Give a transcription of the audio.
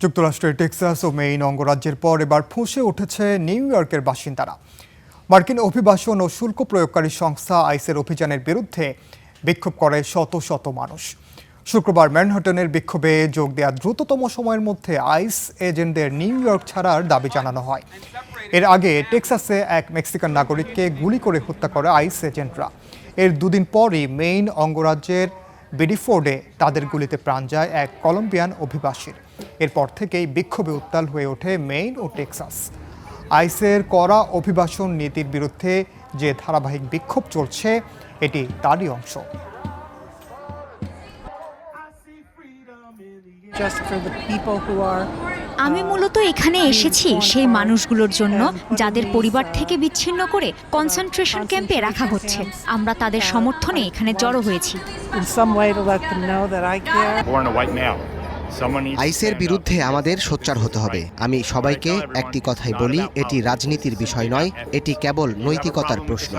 যুক্তরাষ্ট্রের টেক্সাস ও মেইন অঙ্গরাজ্যের পর এবার ফুঁসে উঠেছে নিউ ইয়র্কের বাসিন্দারা। মার্কিন অভিবাসন ও শুল্ক প্রয়োগকারী সংস্থা আইসের অভিযানের বিরুদ্ধে বিক্ষোভ করে শত শত মানুষ। শুক্রবার ম্যানহাটনের বিক্ষোভে যোগ দেওয়া দ্রুততম সময়ের মধ্যে আইস এজেন্টদের নিউ ইয়র্ক ছাড়ার দাবি জানানো হয়। এর আগে টেক্সাসে এক মেক্সিকান নাগরিককে গুলি করে হত্যা করে আইস এজেন্টরা। এর দুদিন পরই মেইন অঙ্গরাজ্যের বেডিফোর্ডে তাদের গুলিতে প্রাণ যায় এক কলম্বিয়ান অভিবাসীর। এরপর থেকেই বিক্ষোভে উত্তাল হয়ে ওঠে মেইন ও টেক্সাস। আইসের কড়া অভিবাসন নীতির বিরুদ্ধে যে ধারাবাহিক বিক্ষোভ চলছে এটি তারই অংশ। আমি মূলত এখানে এসেছি সেই মানুষগুলোর জন্য যাদের পরিবার থেকে বিচ্ছিন্ন করে কনসেন্ট্রেশন ক্যাম্পে রাখা হচ্ছে। আমরা তাদের সমর্থনে এখানে জড়ো হয়েছি। আইসের বিরুদ্ধে আমাদের সোচ্চার হতে হবে। আমি সবাইকে একটি কথাই বলি, এটি রাজনীতির বিষয় নয়, এটি কেবল নৈতিকতার প্রশ্ন।